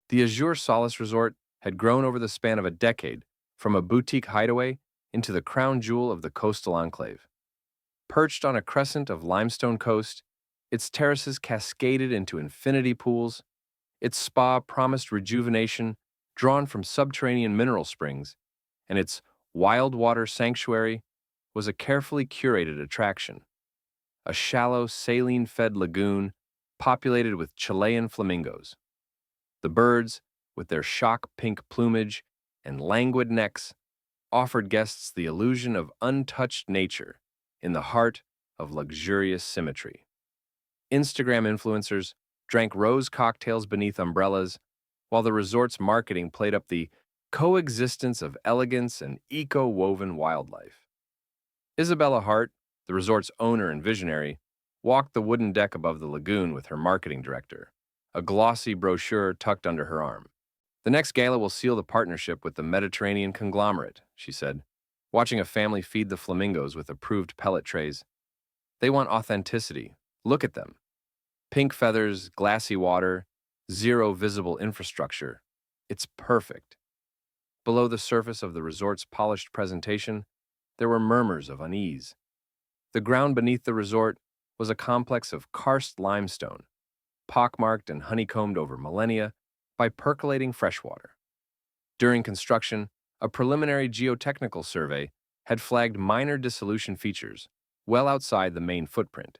The Azure Solace Resort had grown over the span of a decade from a boutique hideaway into the crown jewel of the coastal enclave. Perched on a crescent of limestone coast, its terraces cascaded into infinity pools, its spa promised rejuvenation drawn from subterranean mineral springs, and its wild water sanctuary was a carefully curated attraction, a shallow, saline-fed lagoon populated with Chilean flamingos. The birds, with their shock pink plumage and languid necks, offered guests the illusion of untouched nature in the heart of luxurious symmetry. Instagram influencers drank rose cocktails beneath umbrellas, while the resort's marketing played up the coexistence of elegance and eco-woven wildlife. Isabella Hart, the resort's owner and visionary, walked the wooden deck above the lagoon with her marketing director, a glossy brochure tucked under her arm. "The next gala will seal the partnership with the Mediterranean conglomerate," she said, watching a family feed the flamingos with approved pellet trays. "They want authenticity. Look at them. Pink feathers, glassy water, zero visible infrastructure. It's perfect." Below the surface of the resort's polished presentation, there were murmurs of unease. The ground beneath the resort was a complex of karst limestone, pockmarked and honeycombed over millennia by percolating freshwater. During construction, a preliminary geotechnical survey had flagged minor dissolution features well outside the main footprint,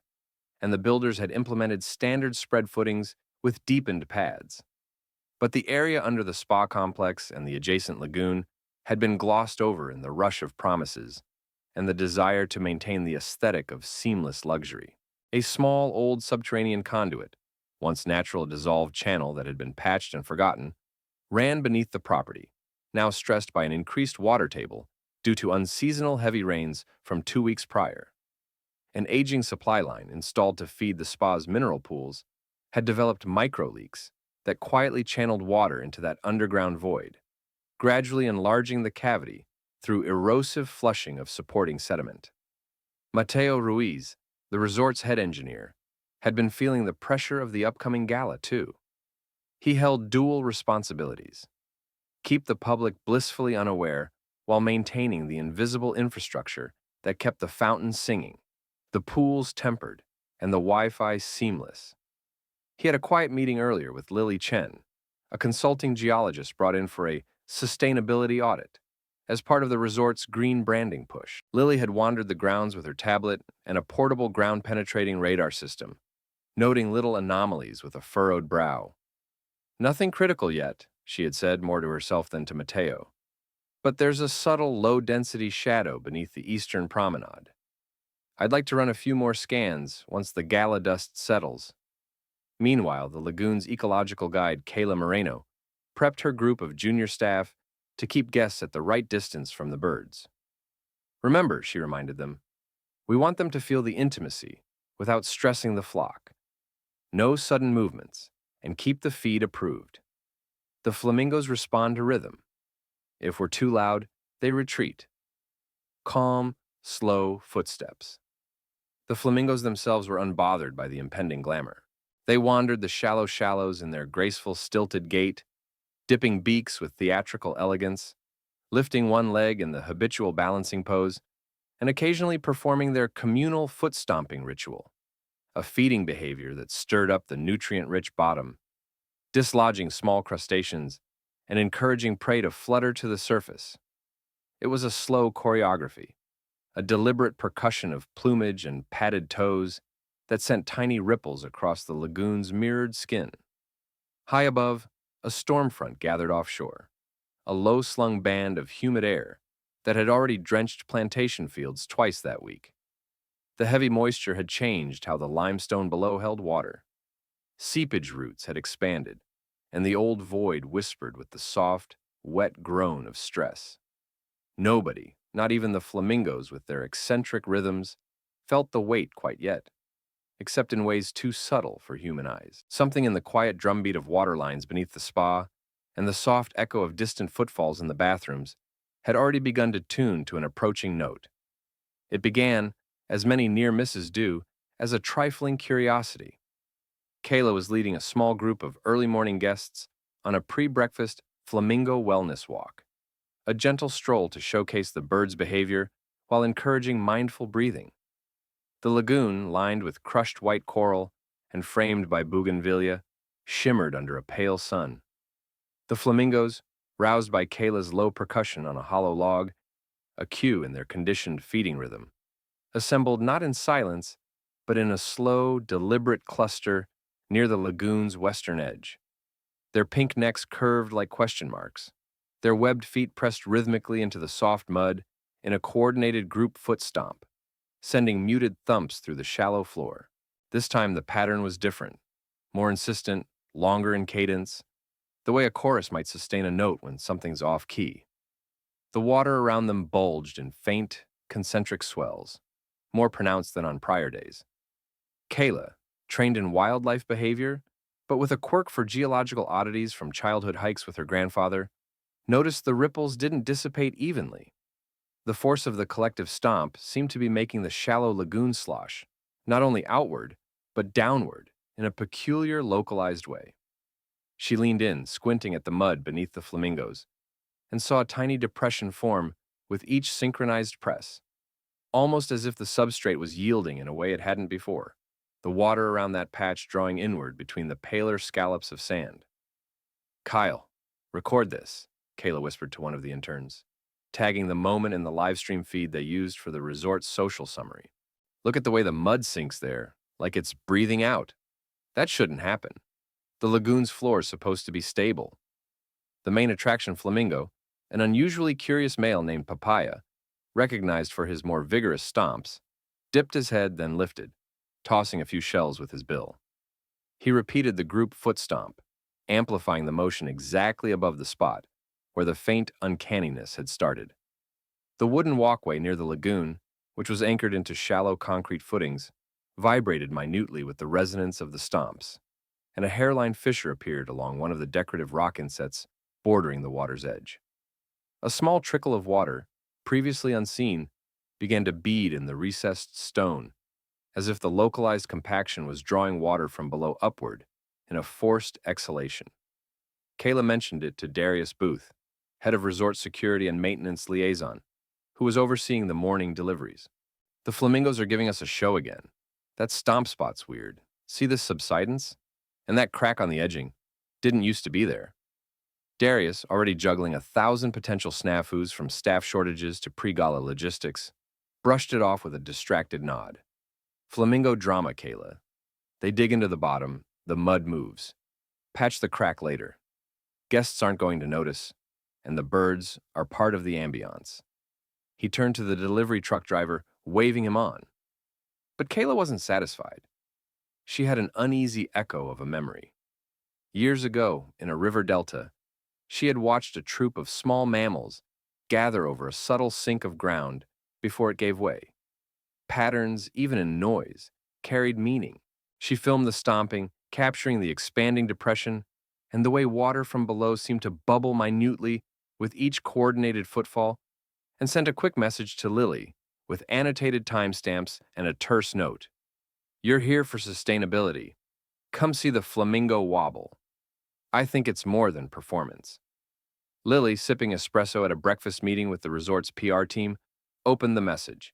and the builders had implemented standard spread footings with deepened pads. But the area under the spa complex and the adjacent lagoon had been glossed over in the rush of promises and the desire to maintain the aesthetic of seamless luxury. A small, old subterranean conduit, once natural dissolved channel that had been patched and forgotten, ran beneath the property, now stressed by an increased water table due to unseasonal heavy rains from 2 weeks prior. An aging supply line installed to feed the spa's mineral pools had developed micro-leaks that quietly channeled water into that underground void, gradually enlarging the cavity through erosive flushing of supporting sediment. Mateo Ruiz, the resort's head engineer, had been feeling the pressure of the upcoming gala, too. He held dual responsibilities: keep the public blissfully unaware while maintaining the invisible infrastructure that kept the fountains singing, the pools tempered, and the Wi-Fi seamless. He had a quiet meeting earlier with Lily Chen, a consulting geologist brought in for a sustainability audit as part of the resort's green branding push. Lily had wandered the grounds with her tablet and a portable ground-penetrating radar system, noting little anomalies with a furrowed brow. "Nothing critical yet," she had said more to herself than to Mateo. "But there's a subtle, low-density shadow beneath the eastern promenade. I'd like to run a few more scans once the gala dust settles." Meanwhile, the lagoon's ecological guide, Kayla Moreno, prepped her group of junior staff to keep guests at the right distance from the birds. "Remember," she reminded them, "we want them to feel the intimacy without stressing the flock. No sudden movements, and keep the feed approved. The flamingos respond to rhythm. If we're too loud, they retreat. Calm, slow footsteps." The flamingos themselves were unbothered by the impending glamour. They wandered the shallow shallows in their graceful, stilted gait, dipping beaks with theatrical elegance, lifting one leg in the habitual balancing pose, and occasionally performing their communal foot-stomping ritual, a feeding behavior that stirred up the nutrient-rich bottom, dislodging small crustaceans and encouraging prey to flutter to the surface. It was a slow choreography, a deliberate percussion of plumage and padded toes that sent tiny ripples across the lagoon's mirrored skin. High above, a storm front gathered offshore, a low-slung band of humid air that had already drenched plantation fields twice that week. The heavy moisture had changed how the limestone below held water. Seepage roots had expanded, and the old void whispered with the soft, wet groan of stress. Nobody, not even the flamingos with their eccentric rhythms, felt the weight quite yet, except in ways too subtle for human eyes. Something in the quiet drumbeat of water lines beneath the spa and the soft echo of distant footfalls in the bathrooms had already begun to tune to an approaching note. It began, as many near misses do, as a trifling curiosity. Kayla was leading a small group of early morning guests on a pre-breakfast Flamingo wellness walk, a gentle stroll to showcase the bird's behavior while encouraging mindful breathing. The lagoon, lined with crushed white coral and framed by bougainvillea, shimmered under a pale sun. The flamingos, roused by Kayla's low percussion on a hollow log, a cue in their conditioned feeding rhythm, assembled not in silence, but in a slow, deliberate cluster near the lagoon's western edge. Their pink necks curved like question marks, their webbed feet pressed rhythmically into the soft mud in a coordinated group foot stomp, sending muted thumps through the shallow floor. This time the pattern was different, more insistent, longer in cadence, the way a chorus might sustain a note when something's off key. The water around them bulged in faint, concentric swells, more pronounced than on prior days. Kayla, trained in wildlife behavior, but with a quirk for geological oddities from childhood hikes with her grandfather, noticed the ripples didn't dissipate evenly. The force of the collective stomp seemed to be making the shallow lagoon slosh, not only outward, but downward, in a peculiar localized way. She leaned in, squinting at the mud beneath the flamingos, and saw a tiny depression form with each synchronized press, almost as if the substrate was yielding in a way it hadn't before, the water around that patch drawing inward between the paler scallops of sand. "Kyle, record this," Kayla whispered to one of the interns, tagging the moment in the livestream feed they used for the resort's social summary. "Look at the way the mud sinks there, like it's breathing out. That shouldn't happen. The lagoon's floor is supposed to be stable." The main attraction, Flamingo, an unusually curious male named Papaya, recognized for his more vigorous stomps, dipped his head, then lifted, tossing a few shells with his bill. He repeated the group foot stomp, amplifying the motion exactly above the spot where the faint uncanniness had started. The wooden walkway near the lagoon, which was anchored into shallow concrete footings, vibrated minutely with the resonance of the stomps, and a hairline fissure appeared along one of the decorative rock insets bordering the water's edge. A small trickle of water, previously unseen, began to bead in the recessed stone, as if the localized compaction was drawing water from below upward in a forced exhalation. Kayla mentioned it to Darius Booth, head of resort security and maintenance liaison, who was overseeing the morning deliveries. "The flamingos are giving us a show again. That stomp spot's weird. See this subsidence? And that crack on the edging. Didn't used to be there." Darius, already juggling 1,000 potential snafus from staff shortages to pre-gala logistics, brushed it off with a distracted nod. "Flamingo drama, Kayla. They dig into the bottom, the mud moves. Patch the crack later. Guests aren't going to notice, and the birds are part of the ambiance." He turned to the delivery truck driver, waving him on. But Kayla wasn't satisfied. She had an uneasy echo of a memory. Years ago, in a river delta, she had watched a troop of small mammals gather over a subtle sink of ground before it gave way. Patterns, even in noise, carried meaning. She filmed the stomping, capturing the expanding depression, and the way water from below seemed to bubble minutely with each coordinated footfall, and sent a quick message to Lily with annotated timestamps and a terse note. "You're here for sustainability. Come see the flamingo wobble. I think it's more than performance." Lily, sipping espresso at a breakfast meeting with the resort's PR team, opened the message.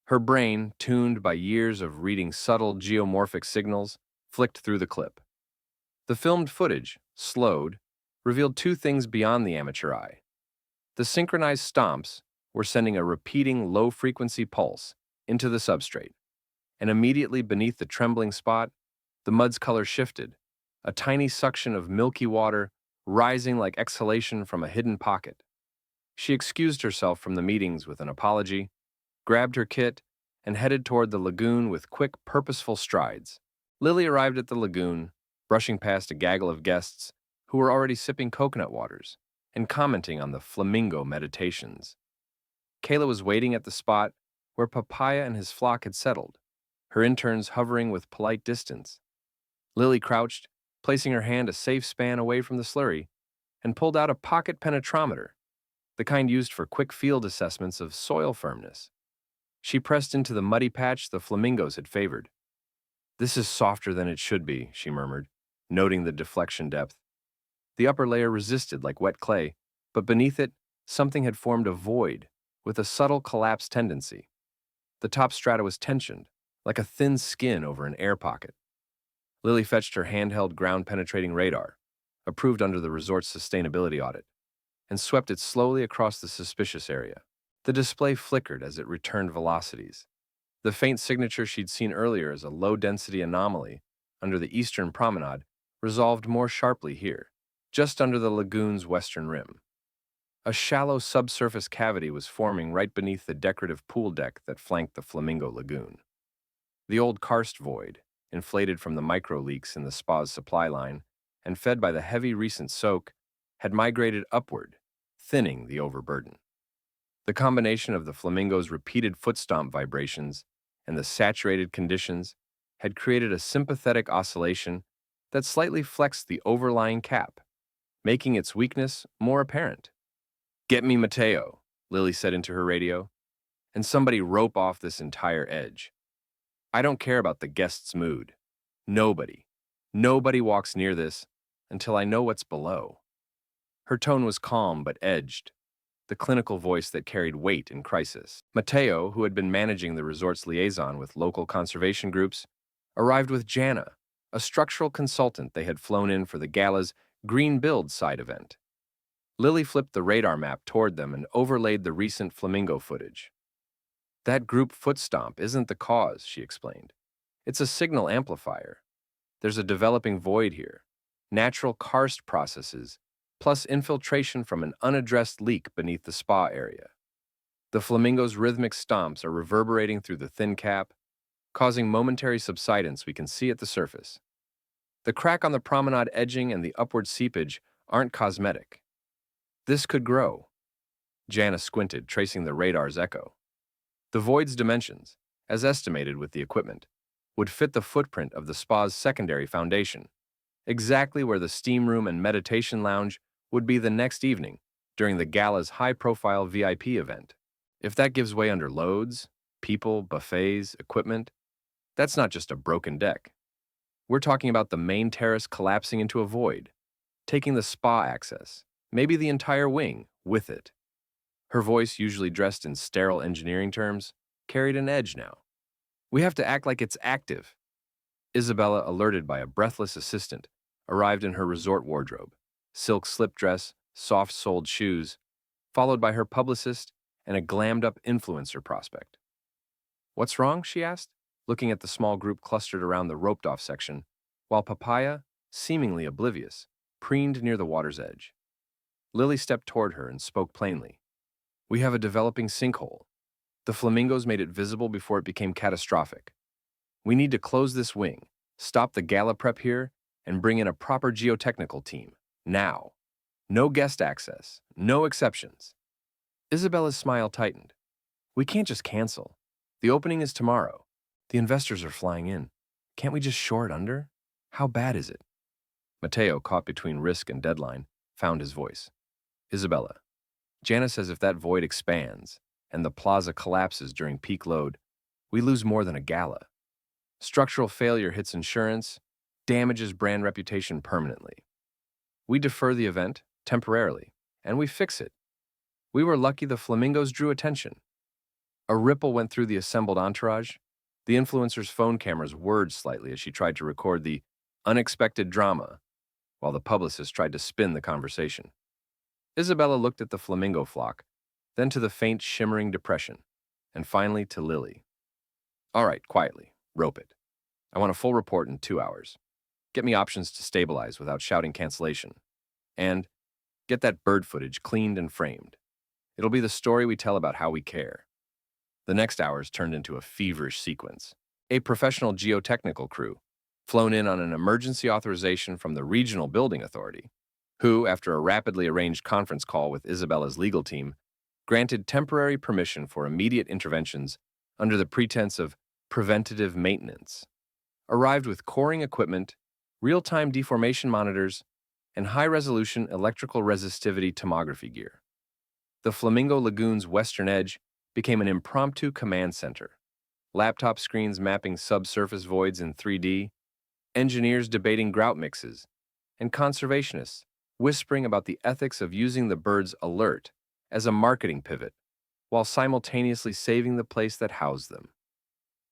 Her brain, tuned by years of reading subtle geomorphic signals, flicked through the clip. The filmed footage, slowed, revealed two things beyond the amateur eye. The synchronized stomps were sending a repeating low-frequency pulse into the substrate, and immediately beneath the trembling spot, the mud's color shifted, a tiny suction of milky water rising like exhalation from a hidden pocket. She excused herself from the meetings with an apology, grabbed her kit, and headed toward the lagoon with quick, purposeful strides. Lily arrived at the lagoon, brushing past a gaggle of guests who were already sipping coconut waters and commenting on the flamingo meditations. Kayla was waiting at the spot where Papaya and his flock had settled, her interns hovering with polite distance. Lily crouched, placing her hand a safe span away from the slurry, and pulled out a pocket penetrometer, the kind used for quick field assessments of soil firmness. She pressed into the muddy patch the flamingos had favored. "This is softer than it should be," she murmured, noting the deflection depth. The upper layer resisted like wet clay, but beneath it, something had formed a void with a subtle collapse tendency. The top strata was tensioned, like a thin skin over an air pocket. Lily fetched her handheld ground-penetrating radar, approved under the resort's sustainability audit, and swept it slowly across the suspicious area. The display flickered as it returned velocities. The faint signature she'd seen earlier as a low-density anomaly under the eastern promenade resolved more sharply here, just under the lagoon's western rim. A shallow subsurface cavity was forming right beneath the decorative pool deck that flanked the Flamingo Lagoon. The old karst void, inflated from the micro-leaks in the spa's supply line and fed by the heavy recent soak, had migrated upward, thinning the overburden. The combination of the flamingo's repeated foot stomp vibrations and the saturated conditions had created a sympathetic oscillation that slightly flexed the overlying cap, making its weakness more apparent. "Get me Mateo," Lily said into her radio, "and somebody rope off this entire edge. I don't care about the guest's mood. Nobody walks near this until I know what's below." Her tone was calm but edged, the clinical voice that carried weight in crisis. Mateo, who had been managing the resort's liaison with local conservation groups, arrived with Jana, a structural consultant they had flown in for the gala's Green Build side event. Lily flipped the radar map toward them and overlaid the recent flamingo footage. "That group foot stomp isn't the cause," she explained. "It's a signal amplifier. There's a developing void here. Natural karst processes, plus infiltration from an unaddressed leak beneath the spa area. The flamingo's rhythmic stomps are reverberating through the thin cap, causing momentary subsidence we can see at the surface. The crack on the promenade edging and the upward seepage aren't cosmetic. This could grow." Jana squinted, tracing the radar's echo. The void's dimensions, as estimated with the equipment, would fit the footprint of the spa's secondary foundation, exactly where the steam room and meditation lounge would be the next evening during the gala's high-profile VIP event. If that gives way under loads, people, buffets, equipment, that's not just a broken deck. We're talking about the main terrace collapsing into a void, taking the spa access, maybe the entire wing, with it. Her voice, usually dressed in sterile engineering terms, carried an edge now. "We have to act like it's active." Isabella, alerted by a breathless assistant, arrived in her resort wardrobe, silk slip dress, soft-soled shoes, followed by her publicist and a glammed-up influencer prospect. "What's wrong?" she asked, looking at the small group clustered around the roped-off section, while Papaya, seemingly oblivious, preened near the water's edge. Lily stepped toward her and spoke plainly. "We have a developing sinkhole. The flamingos made it visible before it became catastrophic. We need to close this wing, stop the gala prep here, and bring in a proper geotechnical team. Now. No guest access. No exceptions." Isabella's smile tightened. "We can't just cancel. The opening is tomorrow. The investors are flying in. Can't we just shore it under? How bad is it?" Mateo, caught between risk and deadline, found his voice. "Isabella, Jana says if that void expands and the plaza collapses during peak load, we lose more than a gala. Structural failure hits insurance, damages brand reputation permanently. We defer the event, temporarily, and we fix it. We were lucky the flamingos drew attention." A ripple went through the assembled entourage. The influencer's phone cameras whirred slightly as she tried to record the unexpected drama, while the publicist tried to spin the conversation. Isabella looked at the flamingo flock, then to the faint, shimmering depression, and finally to Lily. "All right, quietly. Rope it. I want a full report in 2 hours. Get me options to stabilize without shouting cancellation. And get that bird footage cleaned and framed. It'll be the story we tell about how we care." The next hours turned into a feverish sequence. A professional geotechnical crew, flown in on an emergency authorization from the Regional Building Authority, who, after a rapidly arranged conference call with Isabella's legal team, granted temporary permission for immediate interventions under the pretense of preventative maintenance, arrived with coring equipment, real-time deformation monitors, and high-resolution electrical resistivity tomography gear. The Flamingo Lagoon's western edge became an impromptu command center. Laptop screens mapping subsurface voids in 3D, engineers debating grout mixes, and conservationists whispering about the ethics of using the bird's alert as a marketing pivot while simultaneously saving the place that housed them.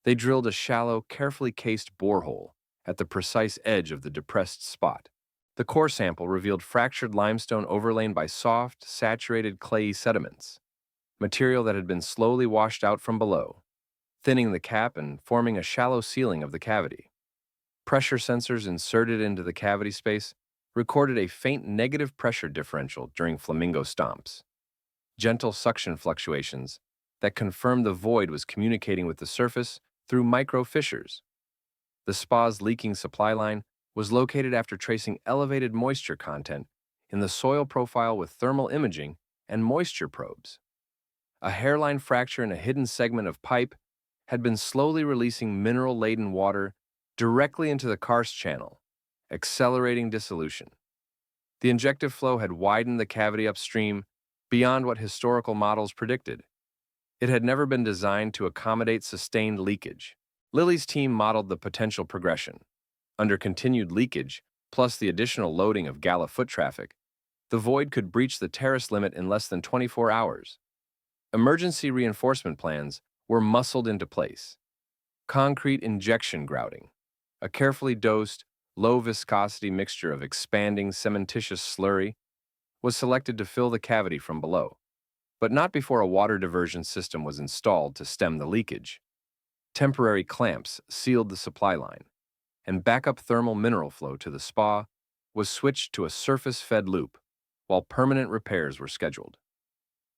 They drilled a shallow, carefully cased borehole at the precise edge of the depressed spot. The core sample revealed fractured limestone overlain by soft, saturated clayey sediments, material that had been slowly washed out from below, thinning the cap and forming a shallow ceiling of the cavity. Pressure sensors inserted into the cavity space recorded a faint negative pressure differential during Flamingo stomps, gentle suction fluctuations that confirmed the void was communicating with the surface through micro fissures. The spa's leaking supply line was located after tracing elevated moisture content in the soil profile with thermal imaging and moisture probes. A hairline fracture in a hidden segment of pipe had been slowly releasing mineral-laden water directly into the karst channel, accelerating dissolution. The injective flow had widened the cavity upstream beyond what historical models predicted. It had never been designed to accommodate sustained leakage. Lily's team modeled the potential progression. Under continued leakage, plus the additional loading of gala foot traffic, the void could breach the terrace limit in less than 24 hours. Emergency reinforcement plans were muscled into place. Concrete injection grouting, a carefully dosed, low-viscosity mixture of expanding cementitious slurry, was selected to fill the cavity from below, but not before a water diversion system was installed to stem the leakage. Temporary clamps sealed the supply line, and backup thermal mineral flow to the spa was switched to a surface-fed loop, while permanent repairs were scheduled.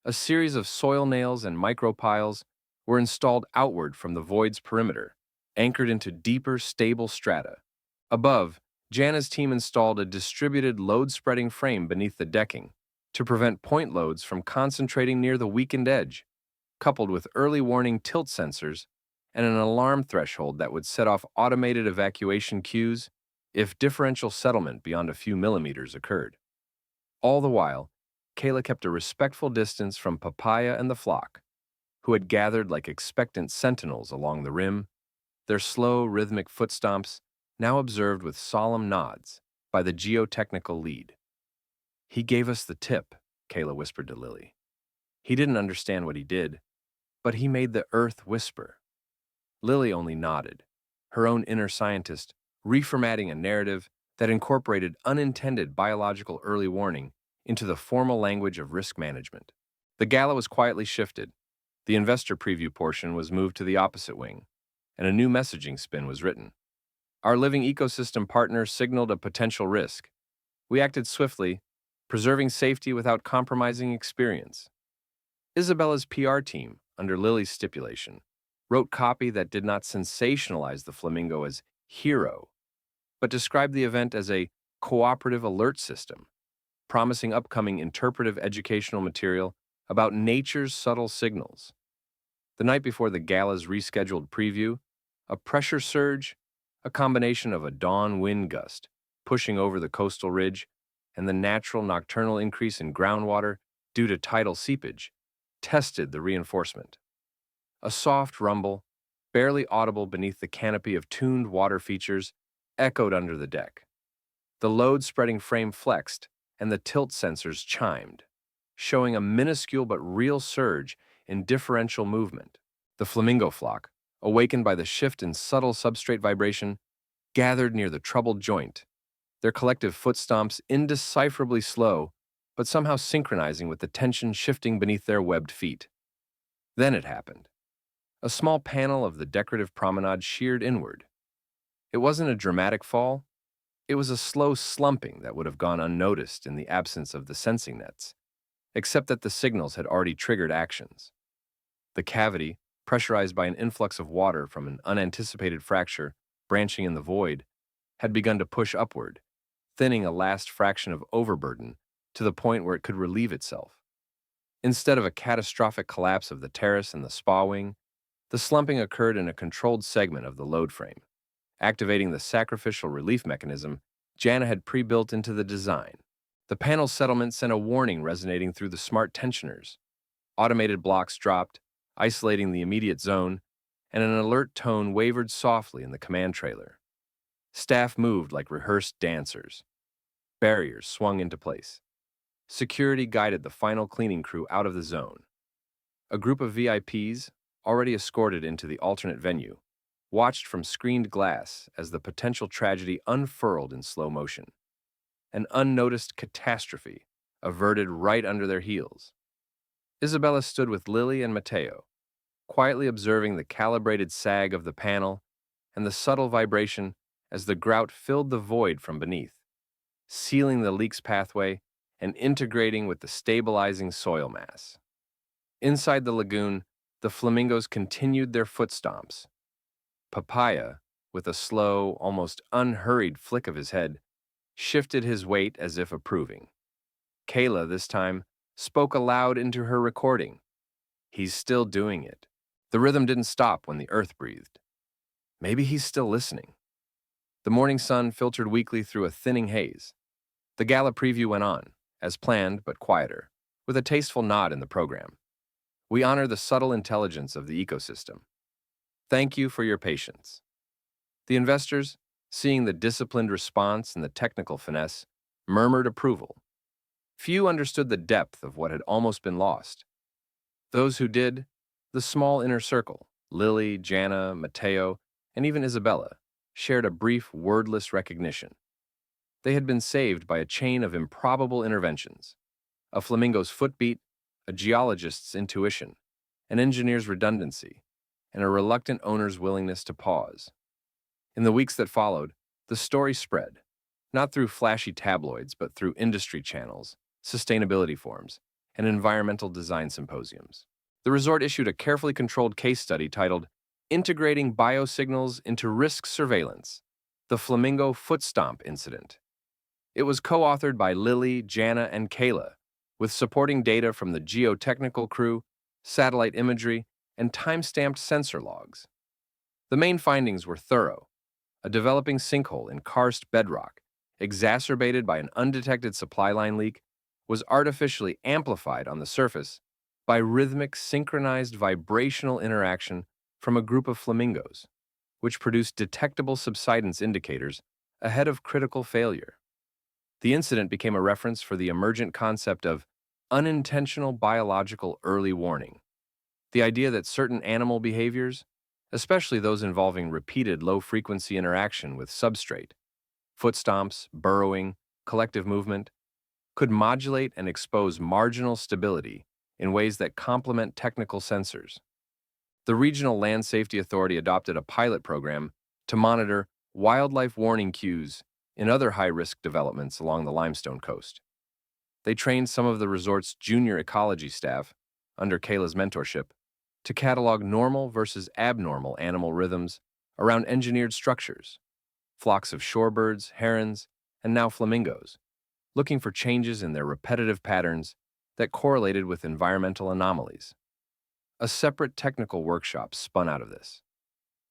A series of soil nails and micropiles were installed outward from the void's perimeter, anchored into deeper, stable strata. Above, Jana's team installed a distributed load-spreading frame beneath the decking to prevent point loads from concentrating near the weakened edge, coupled with early warning tilt sensors and an alarm threshold that would set off automated evacuation cues if differential settlement beyond a few millimeters occurred. All the while, Kayla kept a respectful distance from Papaya and the flock, who had gathered like expectant sentinels along the rim, their slow, rhythmic foot stomps now observed with solemn nods by the geotechnical lead. "He gave us the tip," Kayla whispered to Lily. "He didn't understand what he did, but he made the earth whisper." Lily only nodded, her own inner scientist reformatting a narrative that incorporated unintended biological early warning into the formal language of risk management. The gala was quietly shifted. The investor preview portion was moved to the opposite wing, and a new messaging spin was written. Our living ecosystem partner signaled a potential risk. We acted swiftly, preserving safety without compromising experience. Isabella's PR team, under Lily's stipulation, wrote copy that did not sensationalize the Flamingo as hero, but described the event as a cooperative alert system, promising upcoming interpretive educational material about nature's subtle signals. The night before the gala's rescheduled preview, a pressure surge, a combination of a dawn wind gust pushing over the coastal ridge and the natural nocturnal increase in groundwater due to tidal seepage, tested the reinforcement. A soft rumble, barely audible beneath the canopy of tuned water features, echoed under the deck. The load-spreading frame flexed, and the tilt sensors chimed, showing a minuscule but real surge in differential movement. The flamingo flock, awakened by the shift in subtle substrate vibration, gathered near the troubled joint, their collective foot stomps indecipherably slow, but somehow synchronizing with the tension shifting beneath their webbed feet. Then it happened. A small panel of the decorative promenade sheared inward. It wasn't a dramatic fall. It was a slow slumping that would have gone unnoticed in the absence of the sensing nets, except that the signals had already triggered actions. The cavity, pressurized by an influx of water from an unanticipated fracture branching in the void, had begun to push upward, thinning a last fraction of overburden to the point where it could relieve itself. Instead of a catastrophic collapse of the terrace and the spa wing, the slumping occurred in a controlled segment of the load frame, activating the sacrificial relief mechanism Jana had pre-built into the design. The panel settlement sent a warning resonating through the smart tensioners. Automated blocks dropped, isolating the immediate zone, and an alert tone wavered softly in the command trailer. Staff moved like rehearsed dancers. Barriers swung into place. Security guided the final cleaning crew out of the zone. A group of VIPs, already escorted into the alternate venue, watched from screened glass as the potential tragedy unfurled in slow motion. An unnoticed catastrophe averted right under their heels. Isabella stood with Lily and Matteo, quietly observing the calibrated sag of the panel and the subtle vibration as the grout filled the void from beneath, sealing the leak's pathway and integrating with the stabilizing soil mass. Inside the lagoon, the flamingos continued their foot stomps. Papaya, with a slow, almost unhurried flick of his head, shifted his weight as if approving. Kayla, this time, spoke aloud into her recording. He's still doing it. The rhythm didn't stop when the earth breathed. Maybe he's still listening. The morning sun filtered weakly through a thinning haze. The gala preview went on, as planned but quieter, with a tasteful nod in the program. We honor the subtle intelligence of the ecosystem. Thank you for your patience. The investors, seeing the disciplined response and the technical finesse, murmured approval. Few understood the depth of what had almost been lost. Those who did, the small inner circle, Lily, Jana, Matteo, and even Isabella, shared a brief, wordless recognition. They had been saved by a chain of improbable interventions: a flamingo's footbeat, a geologist's intuition, an engineer's redundancy, and a reluctant owner's willingness to pause. In the weeks that followed, the story spread, not through flashy tabloids, but through industry channels, sustainability forums, and environmental design symposiums. The resort issued a carefully controlled case study titled Integrating Biosignals into Risk Surveillance: The Flamingo Foot Stomp Incident. It was co-authored by Lily, Jana, and Kayla, with supporting data from the geotechnical crew, satellite imagery, and time-stamped sensor logs. The main findings were thorough: a developing sinkhole in karst bedrock, exacerbated by an undetected supply line leak, was artificially amplified on the surface by rhythmic, synchronized vibrational interaction from a group of flamingos, which produced detectable subsidence indicators ahead of critical failure. The incident became a reference for the emergent concept of unintentional biological early warning, the idea that certain animal behaviors, especially those involving repeated low-frequency interaction with substrate, foot stomps, burrowing, collective movement, could modulate and expose marginal stability in ways that complement technical sensors. The Regional Land Safety Authority adopted a pilot program to monitor wildlife warning cues in other high-risk developments along the limestone coast. They trained some of the resort's junior ecology staff, under Kayla's mentorship, to catalog normal versus abnormal animal rhythms around engineered structures, flocks of shorebirds, herons, and now flamingos, looking for changes in their repetitive patterns that correlated with environmental anomalies. A separate technical workshop spun out of this.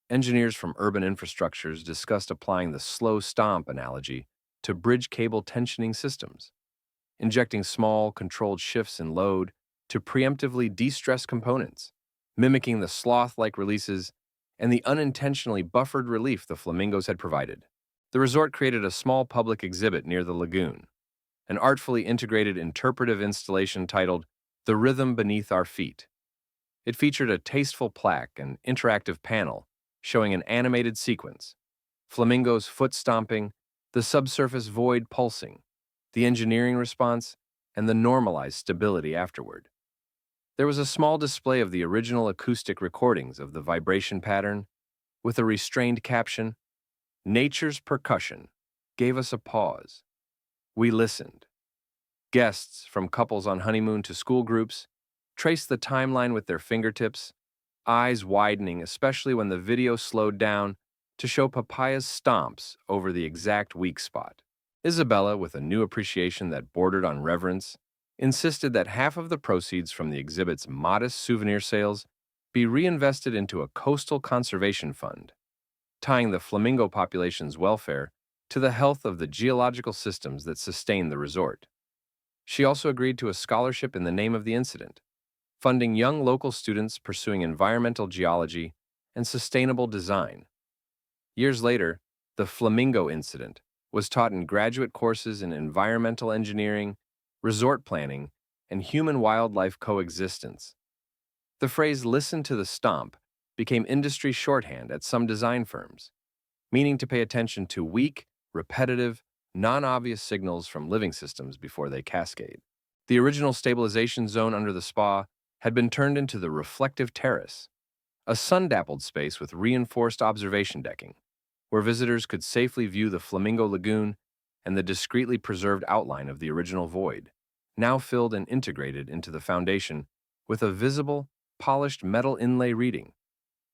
Engineers from urban infrastructures discussed applying the slow stomp analogy to bridge cable tensioning systems, injecting small, controlled shifts in load to preemptively de-stress components, mimicking the sloth-like releases and the unintentionally buffered relief the flamingos had provided. The resort created a small public exhibit near the lagoon, an artfully integrated interpretive installation titled The Rhythm Beneath Our Feet. It featured a tasteful plaque and interactive panel showing an animated sequence: flamingos foot stomping, the subsurface void pulsing, the engineering response, and the normalized stability afterward. There was a small display of the original acoustic recordings of the vibration pattern, with a restrained caption, "Nature's percussion gave us a pause. We listened." Guests, from couples on honeymoon to school groups, traced the timeline with their fingertips, eyes widening, especially when the video slowed down to show Papaya's stomps over the exact weak spot. Isabella, with a new appreciation that bordered on reverence, insisted that half of the proceeds from the exhibit's modest souvenir sales be reinvested into a coastal conservation fund, tying the flamingo population's welfare to the health of the geological systems that sustain the resort. She also agreed to a scholarship in the name of the incident, funding young local students pursuing environmental geology and sustainable design. Years later, the Flamingo incident was taught in graduate courses in environmental engineering, resort planning, and human-wildlife coexistence. The phrase "listen to the stomp" became industry shorthand at some design firms, meaning to pay attention to weak, repetitive, non-obvious signals from living systems before they cascade. The original stabilization zone under the spa had been turned into the reflective terrace, a sun-dappled space with reinforced observation decking, where visitors could safely view the Flamingo Lagoon and the discreetly preserved outline of the original void, now filled and integrated into the foundation with a visible, polished metal inlay reading,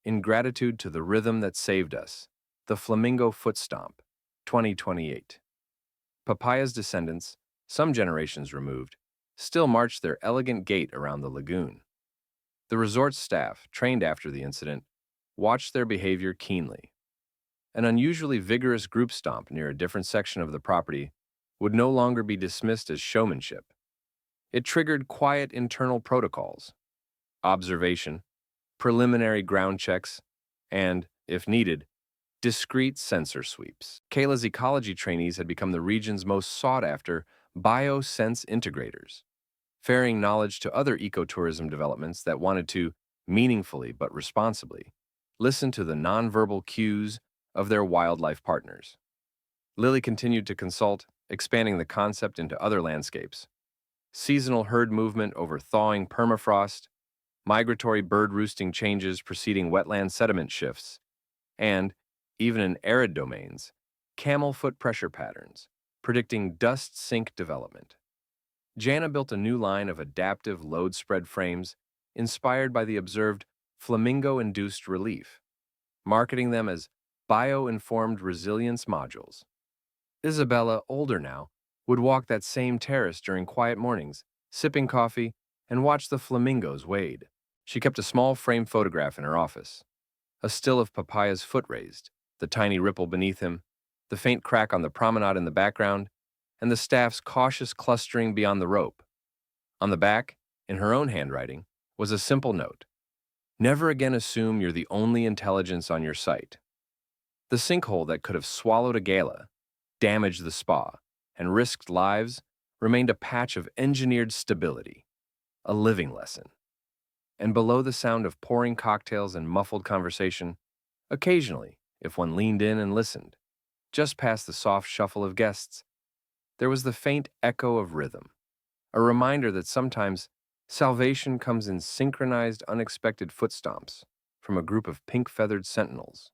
"In gratitude to the rhythm that saved us, the Flamingo Foot Stomp, 2028. Papaya's descendants, some generations removed, still march their elegant gait around the lagoon. The resort's staff, trained after the incident, watched their behavior keenly. An unusually vigorous group stomp near a different section of the property would no longer be dismissed as showmanship. It triggered quiet internal protocols: observation, preliminary ground checks, and, if needed, discreet sensor sweeps. Kayla's ecology trainees had become the region's most sought-after biosense integrators, ferrying knowledge to other ecotourism developments that wanted to, meaningfully but responsibly, listen to the nonverbal cues of their wildlife partners. Lily continued to consult, expanding the concept into other landscapes: seasonal herd movement over thawing permafrost, migratory bird roosting changes preceding wetland sediment shifts, and, even in arid domains, camel foot pressure patterns, predicting dust sink development. Jana built a new line of adaptive load spread frames inspired by the observed flamingo-induced relief, marketing them as bio-informed resilience modules. Isabella, older now, would walk that same terrace during quiet mornings, sipping coffee, and watch the flamingos wade. She kept a small frame photograph in her office, a still of Papaya's foot raised, the tiny ripple beneath him, the faint crack on the promenade in the background, and the staff's cautious clustering beyond the rope. On the back, in her own handwriting, was a simple note: "Never again assume you're the only intelligence on your site." The sinkhole that could have swallowed a gala, damaged the spa, and risked lives remained a patch of engineered stability, a living lesson. And below the sound of pouring cocktails and muffled conversation, occasionally, if one leaned in and listened, just past the soft shuffle of guests, there was the faint echo of rhythm, a reminder that sometimes salvation comes in synchronized, unexpected foot stomps from a group of pink-feathered sentinels.